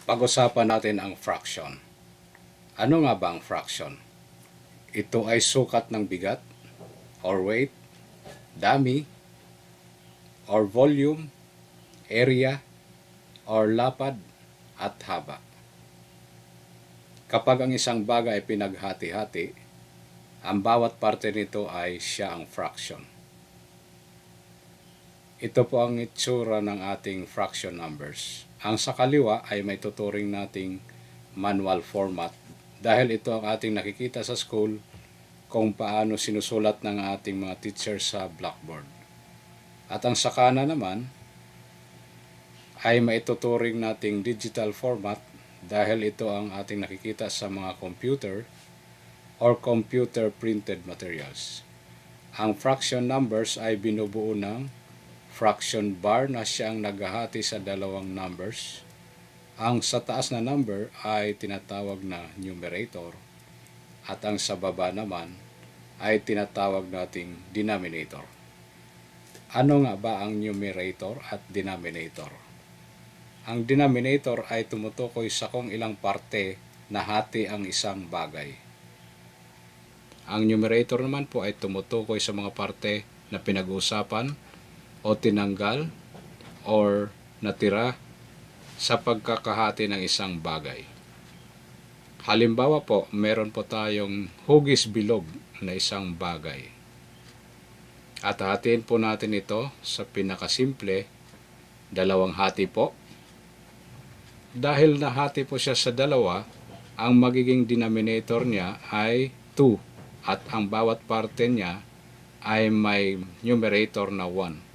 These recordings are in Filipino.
Pag-usapan natin ang fraction. Ano nga ba ang fraction? Ito ay sukat ng bigat or weight, dami, or volume, area, or lapad at haba. Kapag ang isang bagay ay pinaghati-hati, ang bawat parte nito ay siya ang fraction. Ito po ang itsura ng ating fraction numbers. Ang sa kaliwa ay may tuturing nating manual format dahil ito ang ating nakikita sa school kung paano sinusulat ng ating mga teacher sa blackboard. At ang sa kanan naman ay maituturing nating digital format dahil ito ang ating nakikita sa mga computer or computer printed materials. Ang fraction numbers ay binubuo ng fraction bar na siyang naghahati sa dalawang numbers. Ang sa taas na number ay tinatawag na numerator at ang sa baba naman ay tinatawag nating denominator. Ano nga ba ang numerator at denominator? Ang denominator ay tumutukoy sa kung ilang parte na hati ang isang bagay. Ang numerator naman po ay tumutukoy sa mga parte na pinag-uusapan o tinanggal or natira sa pagkakahati ng isang bagay. Halimbawa po, meron po tayong hugis bilog na isang bagay. At hatiin po natin ito sa pinakasimple, dalawang hati po. Dahil nahati po siya sa dalawa, ang magiging denominator niya ay 2 at ang bawat parte niya ay may numerator na 1.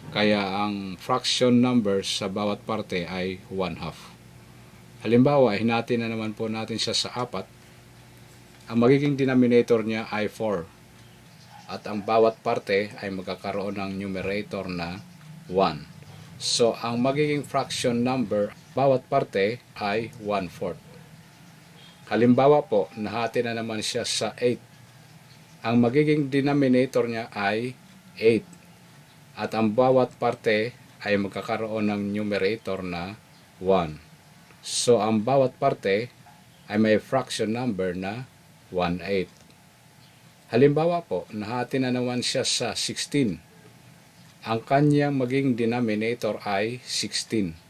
Kaya ang fraction numbers sa bawat parte ay 1/2. Halimbawa, hinati na naman po natin siya sa 4. Ang magiging denominator niya ay 4. At ang bawat parte ay magkakaroon ng numerator na 1. So, ang magiging fraction number bawat parte ay 1/4. Halimbawa po, nahati na naman siya sa 8. Ang magiging denominator niya ay 8. At ang bawat parte ay magkakaroon ng numerator na 1. So, ang bawat parte ay may fraction number na 1/8. Halimbawa po, nahati na naman siya sa 16. Ang kanyang maging denominator ay 16.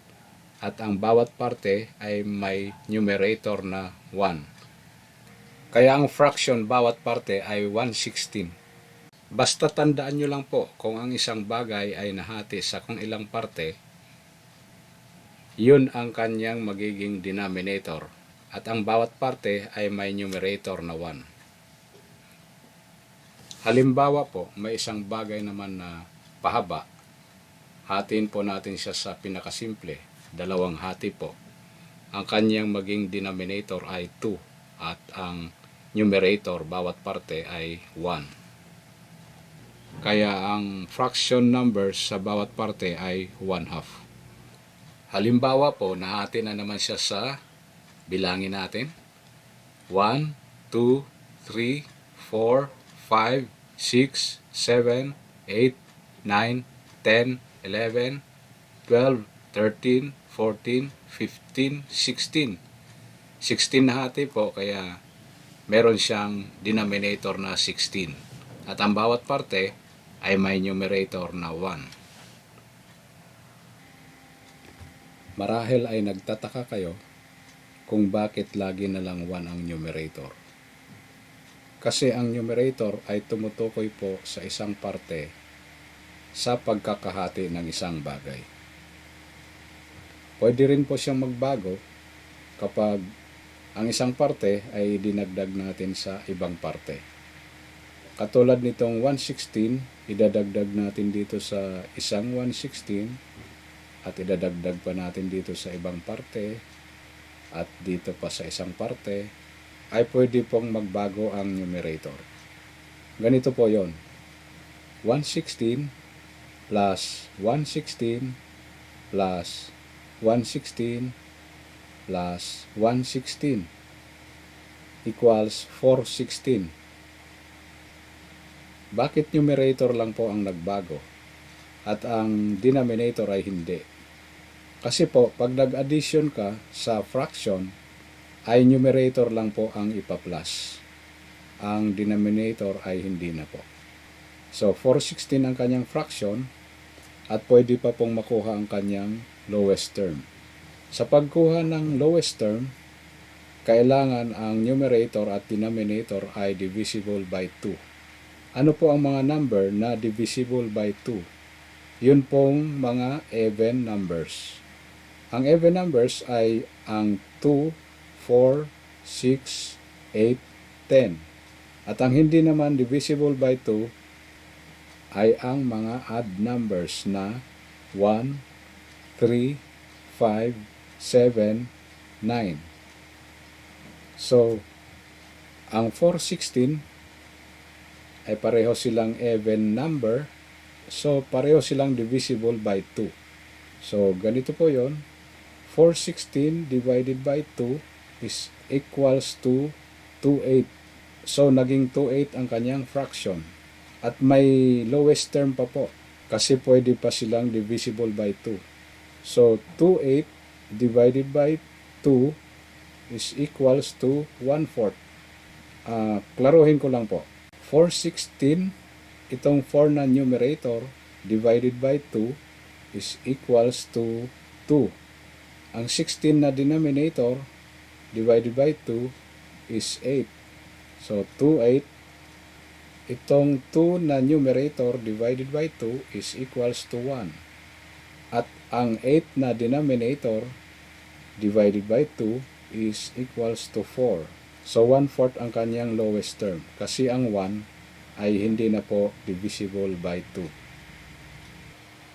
At ang bawat parte ay may numerator na 1. Kaya ang fraction bawat parte ay 1/16. Basta tandaan nyo lang po kung ang isang bagay ay nahati sa kung ilang parte, yun ang kanyang magiging denominator at ang bawat parte ay may numerator na 1. Halimbawa po, may isang bagay naman na pahaba. Hatiin po natin siya sa pinakasimple, dalawang hati po. Ang kanyang maging denominator ay 2 at ang numerator bawat parte ay 1. Kaya ang fraction numbers sa bawat parte ay 1/2. Halimbawa po, nahati na naman siya sa, bilangin natin, 1, 2, 3, 4, 5, 6, 7, 8, 9, 10, 11, 12, 13, 14, 15, 16. 16 na hati po, kaya meron siyang denominator na 16. At ang bawat parte ay may numerator na 1. Marahil ay nagtataka kayo kung bakit lagi na lang 1 ang numerator. Kasi ang numerator ay tumutukoy po sa isang parte sa pagkakahati ng isang bagay. Pwede rin po siyang magbago kapag ang isang parte ay dinagdag natin sa ibang parte. Katulad nitong 1/16, idadagdag natin dito sa isang 1/16 at idadagdag pa natin dito sa ibang parte at dito pa sa isang parte, ay pwede pong magbago ang numerator. Ganito po yon: 1/16 plus 1/16 plus 1/16 plus 1/16 equals 4/16. Bakit numerator lang po ang nagbago at ang denominator ay hindi? Kasi po, pag nag-addition ka sa fraction, ay numerator lang po ang ipa-plus. Ang denominator ay hindi na po. So, 416 ang kanyang fraction at pwede pa pong makuha ang kanyang lowest term. Sa pagkuha ng lowest term, kailangan ang numerator at denominator ay divisible by 2. Ano po ang mga number na divisible by 2? Yun pong mga even numbers. Ang even numbers ay ang 2, 4, 6, 8, 10. At ang hindi naman divisible by 2 ay ang mga odd numbers na 1, 3, 5, 7, 9. So, ang 416 ay pareho silang even number. So, pareho silang divisible by 2. So, ganito po yon. 416 divided by 2 is equals to 28. So, naging 28 ang kanyang fraction. At may lowest term pa po kasi pwede pa silang divisible by 2. So, 28 divided by 2 is equals to 1/4. Klaruhin ko lang po. 416, itong 4 na numerator divided by 2 is equals to 2. Ang 16 na denominator divided by 2 is 8. So, 28. Itong 2 na numerator divided by 2 is equals to 1. At ang 8 na denominator divided by 2 is equals to 4. So, 1/4 ang kanyang lowest term. Kasi ang 1 ay hindi na po divisible by 2.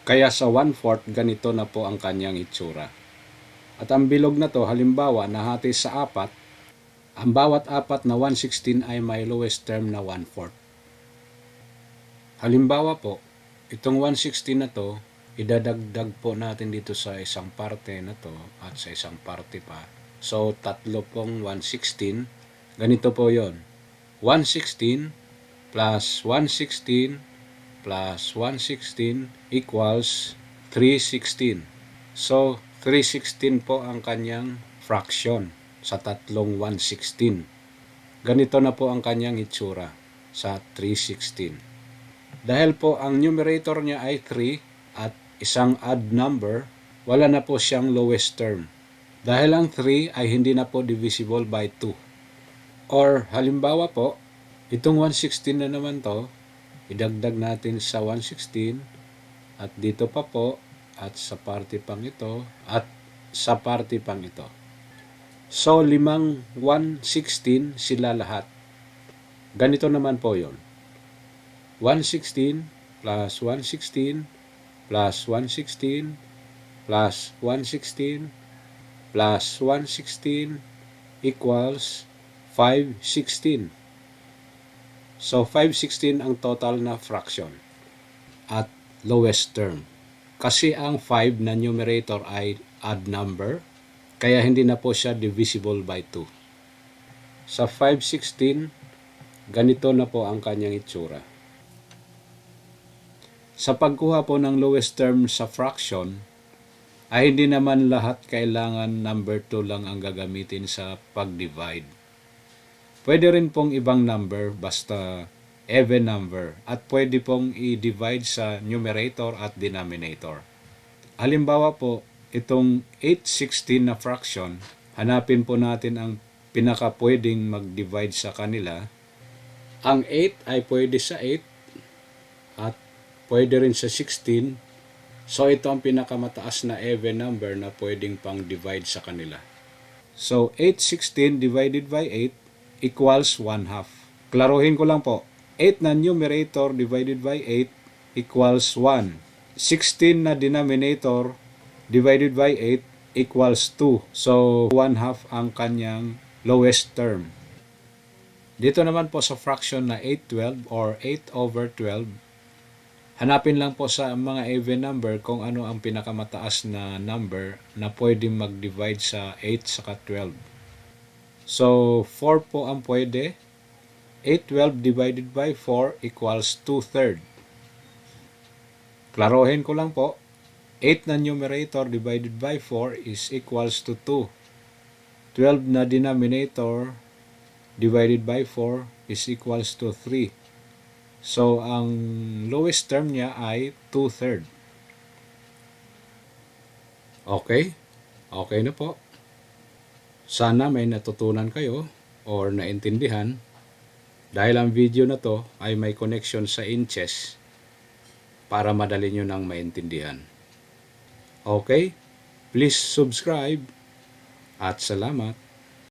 Kaya sa 1/4, ganito na po ang kanyang itsura. At ang bilog na to, halimbawa, nahati sa 4, ang bawat 4 na 116 ay may lowest term na 1/4. Halimbawa po, itong 116 na to, idadagdag po natin dito sa isang parte na to at sa isang parte pa. So, tatlo pong 116. Ganito po yon. 116 plus 116 plus 116 equals 316. So, 316 po ang kanyang fraction sa tatlong 116. Ganito na po ang kanyang itsura sa 316. Dahil po ang numerator niya ay 3 at isang odd number, wala na po siyang lowest term. Dahil ang 3 ay hindi na po divisible by 2. Or halimbawa po, itong 116 na naman to, idagdag natin sa 116 at dito pa po at sa parte pang ito at sa parte pang ito. So, 5 116 sila lahat. Ganito naman po yon. 116 plus 116 plus 116 plus 116 plus 116 equals 516. So, 516 ang total na fraction at lowest term. Kasi ang 5 na numerator ay odd number, kaya hindi na po siya divisible by 2. Sa 516, ganito na po ang kanyang itsura. Sa pagkuha po ng lowest term sa fraction, ay hindi naman lahat kailangan number 2 lang ang gagamitin sa pag-divide. Pwede rin pong ibang number basta even number at pwede pong i-divide sa numerator at denominator. Halimbawa po, itong 816 na fraction, hanapin po natin ang pinaka pwedeng mag-divide sa kanila. Ang 8 ay pwede sa 8 at pwede rin sa 16. So, ito ang pinakamataas na even number na pwedeng pang divide sa kanila. So, 816 divided by 8 equals 1/2. Klaruhin ko lang po. 8 na numerator divided by 8 equals 1. 16 na denominator divided by 8 equals 2. So, 1/2 ang kanyang lowest term. Dito naman po sa fraction na 8/12 or 8/12, hanapin lang po sa mga even number kung ano ang pinakamataas na number na pwedeng mag-divide sa 8 saka 12. So, 4 po ang pwede. 8/12 divided by 4 equals 2/3. Klarohin ko lang po. 8 na numerator divided by 4 is equals to 2. 12 na denominator divided by 4 is equals to 3. So, ang lowest term niya ay 2/3. Okay? Okay na po. Sana may natutunan kayo or naintindihan dahil ang video na to ay may connection sa inches para madali nyo nang maintindihan. Okay? Please subscribe at salamat.